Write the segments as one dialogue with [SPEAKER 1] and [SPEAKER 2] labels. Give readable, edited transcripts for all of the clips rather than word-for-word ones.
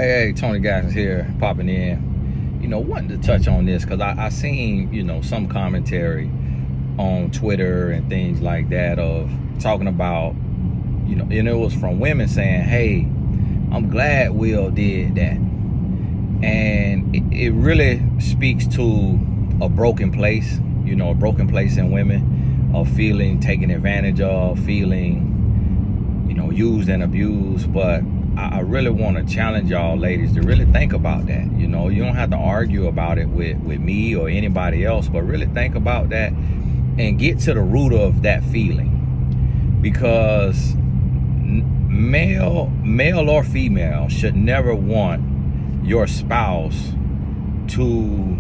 [SPEAKER 1] Hey, Tony guys here, popping in. Wanting to touch on this because I seen, some commentary on Twitter and things like that of talking about, and it was from women saying, hey, I'm glad Will did that. And it really speaks to a broken place, a broken place in women of feeling taken advantage of, feeling, used and abused. But I really want to challenge y'all ladies to really think about that. You don't have to argue about it with me or anybody else, but really think about that and get to the root of that feeling. Because male or female should never want your spouse to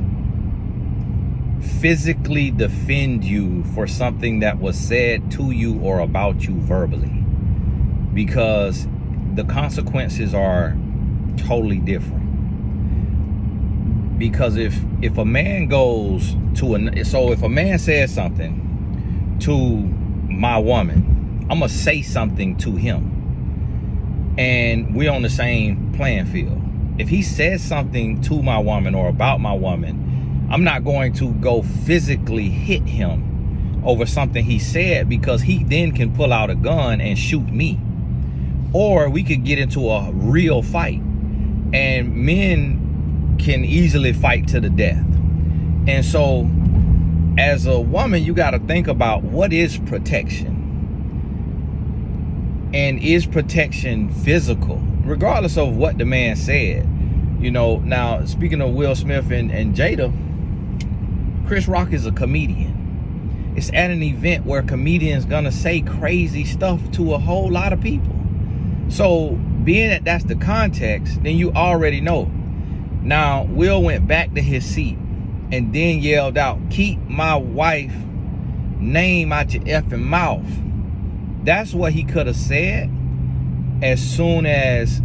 [SPEAKER 1] physically defend you for something that was said to you or about you verbally, because the consequences are totally different. Because if a man goes to if a man says something to my woman, I'm gonna say something to him, and we're on the same playing field. If he says something to my woman or about my woman, I'm not going to go physically hit him over something he said, because he then can pull out a gun and shoot me. Or we could get into a real fight, and men can easily fight to the death. And so as a woman, you got to think about, what is protection? And is protection physical, regardless of what the man said? Now, speaking of Will Smith and Jada, Chris Rock is a comedian. It's at an event where comedians gonna say crazy stuff to a whole lot of people. So being that that's the context, then you already know. Now, Will went back to his seat and then yelled out, "Keep my wife name out your effing mouth." That's what he could have said as soon as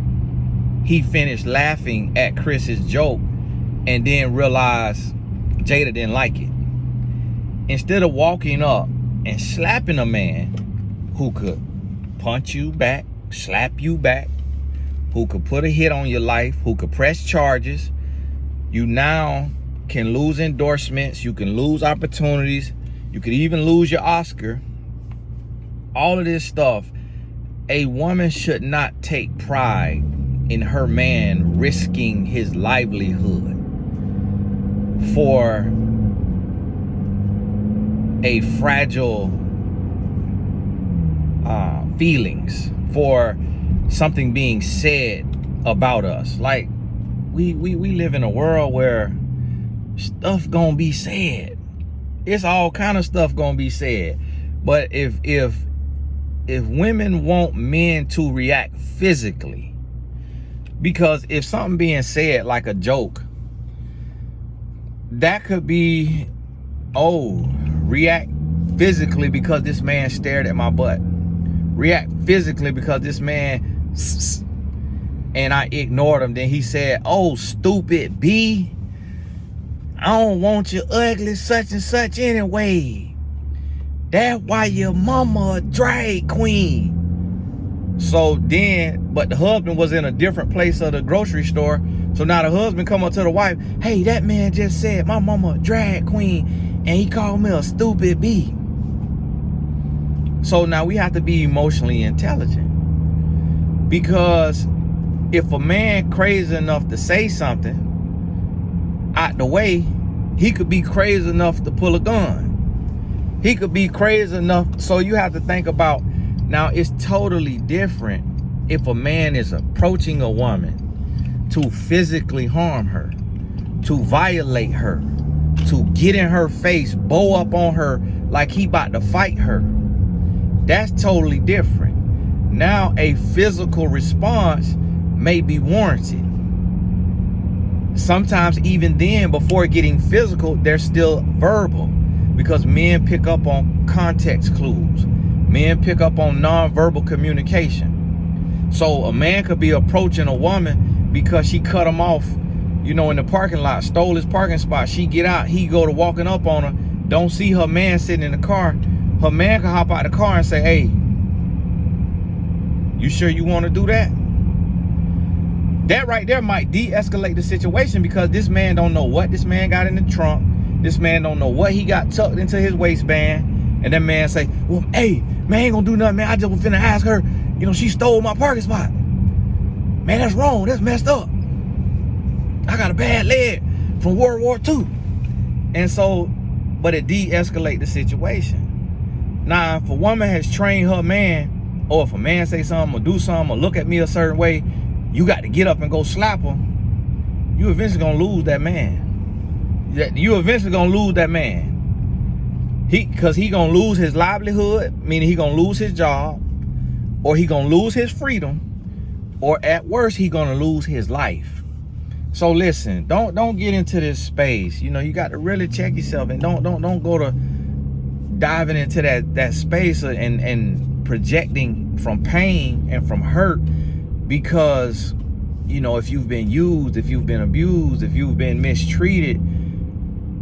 [SPEAKER 1] he finished laughing at Chris's joke and then realized Jada didn't like it. Instead of walking up and slapping a man who could punch you back, slap you back, who could put a hit on your life, who could press charges, you now can lose endorsements, you can lose opportunities, you could even lose your Oscar. All of this stuff. A woman should not take pride in her man risking his livelihood for a fragile feelings, for something being said about us. Like, we live in a world where stuff gonna be said. It's all kind of stuff gonna be said. But if women want men to react physically, because if something being said like a joke, that could be, react physically because this man stared at my butt. React physically because this man and I ignored him. Then he said, "Oh, stupid B, I don't want you ugly such and such anyway. That's why your mama a drag queen." So then, but the husband was in a different place of the grocery store. So now the husband come up to the wife, "Hey, that man just said my mama a drag queen and he called me a stupid B." So now we have to be emotionally intelligent, because if a man crazy enough to say something out the way, he could be crazy enough to pull a gun. He could be crazy enough. So you have to think about, now it's totally different if a man is approaching a woman to physically harm her, to violate her, to get in her face, bow up on her like he about to fight her. That's totally different. Now a physical response may be warranted. Sometimes even then, before getting physical, they're still verbal, because men pick up on context clues. Men pick up on nonverbal communication. So a man could be approaching a woman because she cut him off, in the parking lot, stole his parking spot. She get out, he go to walking up on her, don't see her man sitting in the car. Her man can hop out the car and say, "Hey, you sure you want to do that?" That right there might de-escalate the situation, because this man don't know what this man got in the trunk. This man don't know what he got tucked into his waistband. And that man say, well, hey, man, ain't gonna do nothing, man. I just was finna ask her, she stole my parking spot. Man, that's wrong. That's messed up. I got a bad leg from World War II. And so, but it de-escalate the situation. Now, if a woman has trained her man, or if a man say something or do something or look at me a certain way, you got to get up and go slap him, you eventually gonna lose that man. You eventually gonna lose that man. Because he gonna lose his livelihood, meaning he gonna lose his job, or he gonna lose his freedom, or at worst, he gonna lose his life. So listen, don't get into this space. You got to really check yourself, and don't go to diving into that space and projecting from pain and from hurt. Because, if you've been used, if you've been abused, if you've been mistreated,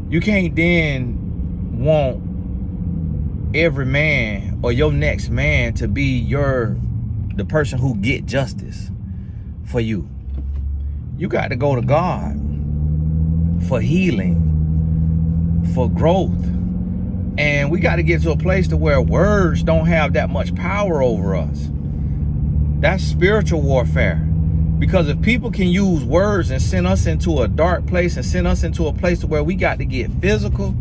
[SPEAKER 1] you can't then want every man or your next man to be the person who get justice for you. You got to go to God for healing, for growth. And we got to get to a place to where words don't have that much power over us. That's spiritual warfare. Because if people can use words and send us into a dark place and send us into a place where we got to get physical,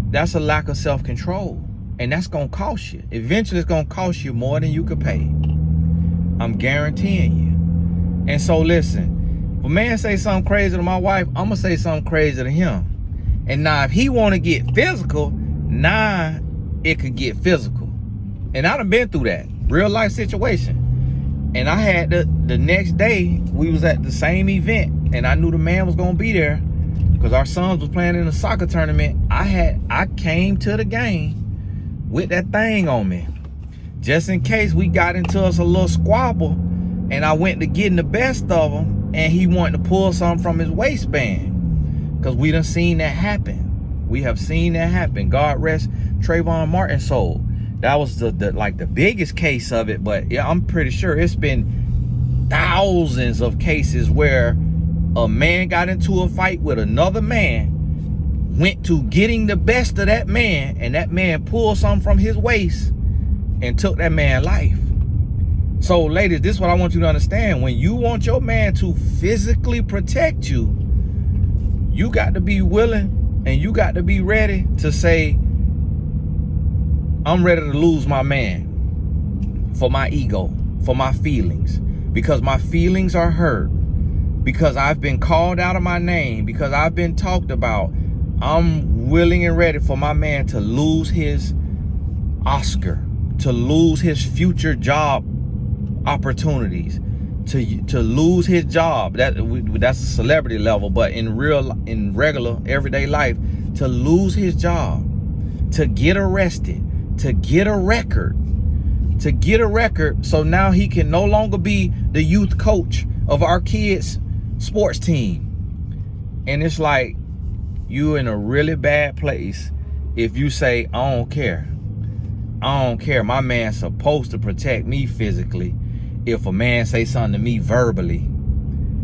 [SPEAKER 1] that's a lack of self-control. And that's going to cost you. Eventually, it's going to cost you more than you could pay. I'm guaranteeing you. And so listen, if a man say something crazy to my wife, I'm going to say something crazy to him. And now if he want to get physical, now it could get physical. And I done been through that. Real life situation. And I had the next day, we was at the same event, and I knew the man was gonna be there because our sons was playing in a soccer tournament. I came to the game with that thing on me, just in case we got into us a little squabble, and I went to getting the best of him, and he wanted to pull something from his waistband, because we done seen that happen. We have seen that happen. God rest Trayvon Martin's soul. That was the biggest case of it. But yeah, I'm pretty sure it's been thousands of cases where a man got into a fight with another man, went to getting the best of that man, and that man pulled something from his waist and took that man's life. So ladies, this is what I want you to understand. When you want your man to physically protect you, you got to be willing and you got to be ready to say, I'm ready to lose my man for my ego, for my feelings, because my feelings are hurt, because I've been called out of my name, because I've been talked about. I'm willing and ready for my man to lose his Oscar, to lose his future job opportunities, to lose his job. That's a celebrity level, but in regular everyday life, to lose his job, to get arrested, to get a record, so now he can no longer be the youth coach of our kids' sports team. And it's like, you in a really bad place if you say, I don't care. My man's supposed to protect me physically. If a man say something to me verbally,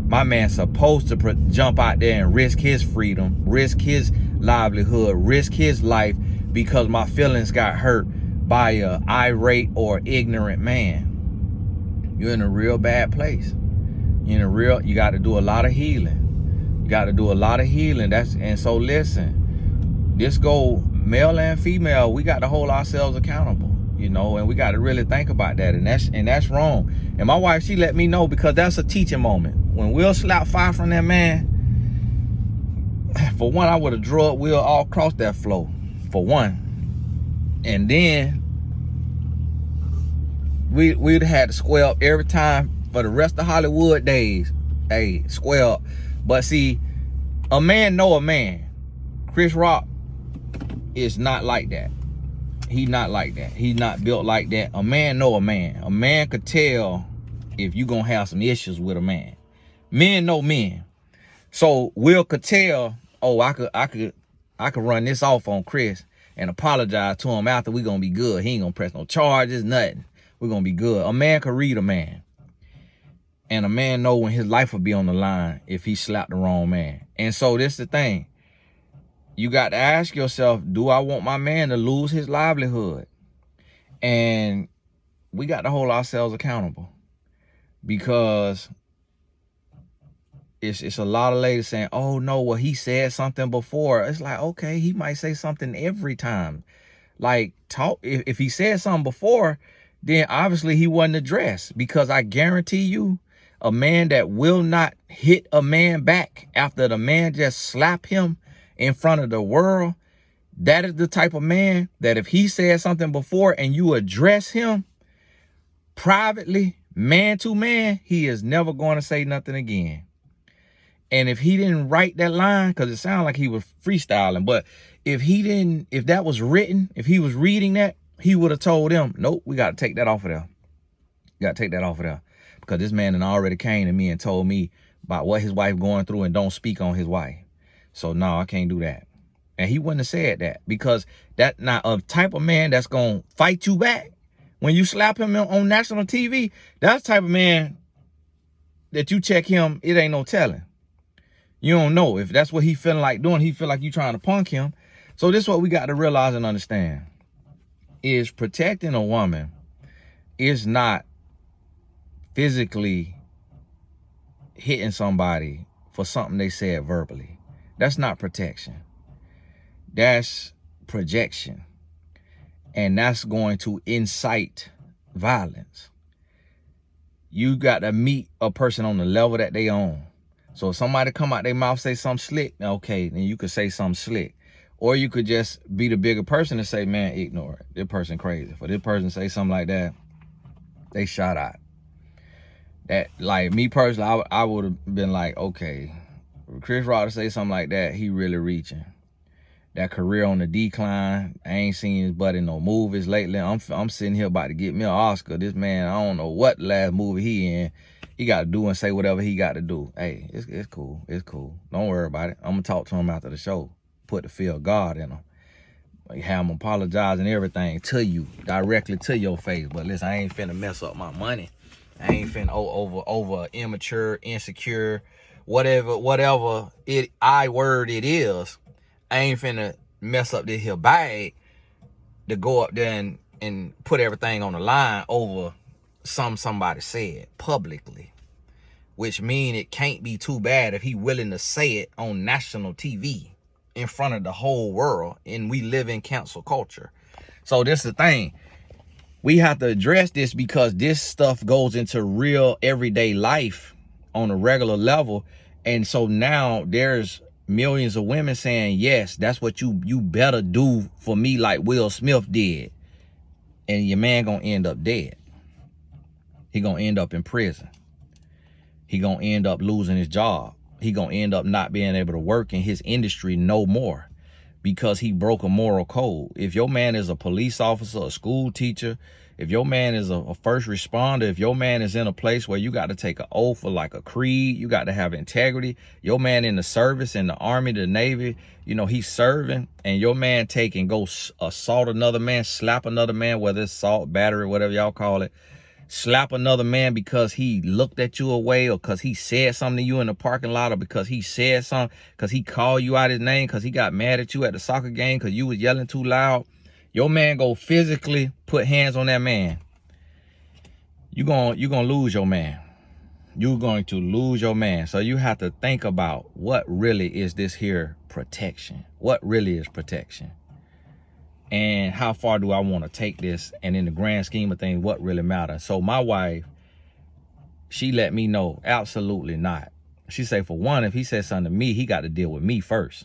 [SPEAKER 1] my man's supposed to jump out there and risk his freedom, risk his livelihood, risk his life, because my feelings got hurt by a irate or ignorant man. You're in a real bad place. You got to do a lot of healing. And so listen, this go male and female, we got to hold ourselves accountable, and we got to really think about that. And that's wrong. And my wife, she let me know, because that's a teaching moment. When Will slap fire from that man, for one, I would have drugged Will all across that floor, for one. And then we'd had to square up every time for the rest of Hollywood days. Hey, square up. But see, a man know a man. Chris Rock is not like that. He's not like that. He's not built like that. A man know a man. A man could tell if you gonna have some issues with a man. Men know men. So Will could tell, oh, I could run this off on Chris and apologize to him after. We gonna be good. He ain't gonna press no charges, nothing. We're gonna be good. A man could read a man. And a man know when his life will be on the line if he slapped the wrong man. And so this the thing. You got to ask yourself, do I want my man to lose his livelihood? And we got to hold ourselves accountable, because it's a lot of ladies saying, oh no, well, he said something before. It's like, okay, he might say something every time. Like, talk, if he said something before, then obviously he wasn't addressed, because I guarantee you, a man that will not hit a man back after the man just slap him in front of the world, that is the type of man that if he said something before and you address him privately, man to man, he is never going to say nothing again. And if he didn't write that line, because it sounded like he was freestyling, but if that was written, if he was reading that, he would have told them, nope, we got to take that off of there. You got to take that off of there. Because this man already came to me and told me about what his wife going through and don't speak on his wife. So no, I can't do that. And he wouldn't have said that, because that not a type of man that's going to fight you back when you slap him on national TV. That's the type of man that you check him, it ain't no telling. You don't know if that's what he feeling like doing. He feel like you trying to punk him. So this is what we got to realize and understand, is protecting a woman is not physically hitting somebody for something they said verbally. That's not protection. That's projection. And that's going to incite violence. You got to meet a person on the level that they on. So if somebody come out their mouth, say something slick, okay, then you could say something slick. Or you could just be the bigger person and say, man, ignore it. This person crazy. For this person to say something like that, they shot out. That, like me personally, I would have been like, okay, Chris Rock to say something like that, he really reaching. That career on the decline. I ain't seen his butt in no movies lately. I'm sitting here about to get me an Oscar. This man, I don't know what last movie he in. He got to do and say whatever he got to do. Hey, it's cool. It's cool. Don't worry about it. I'm going to talk to him after the show. Put the fear of God in him. Like, have him apologize and everything to you, directly to your face. But listen, I ain't finna mess up my money. I ain't finna over immature, insecure, whatever it is. I ain't finna mess up this here bag to go up there and put everything on the line over somebody said publicly, which mean it can't be too bad if he willing to say it on national TV in front of the whole world, and we live in cancel culture. So this is the thing. We have to address this, because this stuff goes into real everyday life on a regular level. And so now there's millions of women saying, yes, that's what you better do for me, like Will Smith did. And your man gonna end up dead. He gonna end up in prison. He gonna end up losing his job. He gonna end up not being able to work in his industry no more, because he broke a moral code. If your man is a police officer, a school teacher, if your man is a first responder, if your man is in a place where you got to take an oath or like a creed, you got to have integrity. Your man in the service, in the Army, the Navy, you know, he's serving, and your man take and go assault another man, slap another man, whether it's assault, battery, whatever y'all call it, slap another man because he looked at you away, or because he said something to you in the parking lot, or because he said something, because he called you out his name, because he got mad at you at the soccer game because you was yelling too loud. Your man go physically put hands on that man. You're gonna lose your man. You're going to lose your man. So you have to think about, what really is this here protection? What really is protection? And how far do I want to take this? And in the grand scheme of things, what really matters? So my wife, she let me know, absolutely not. She say, for one, if he says something to me, he got to deal with me first.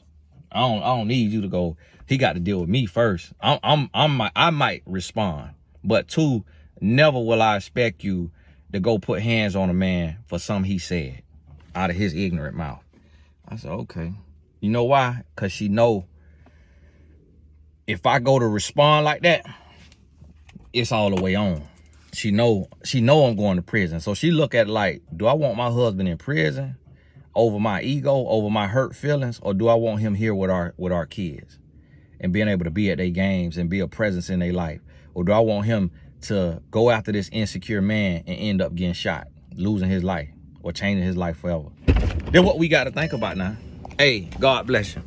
[SPEAKER 1] I don't need you to go. He got to deal with me first. I might respond, but two, never will I expect you to go put hands on a man for something he said out of his ignorant mouth. I said, okay. You know why? Because she know if I go to respond like that, it's all the way on. She know I'm going to prison. So she look at it like, do I want my husband in prison over my ego, over my hurt feelings, or do I want him here with our kids and being able to be at their games and be a presence in their life? Or do I want him to go after this insecure man and end up getting shot? losing his life or changing his life forever. Then what we got to think about now. Hey, God bless you.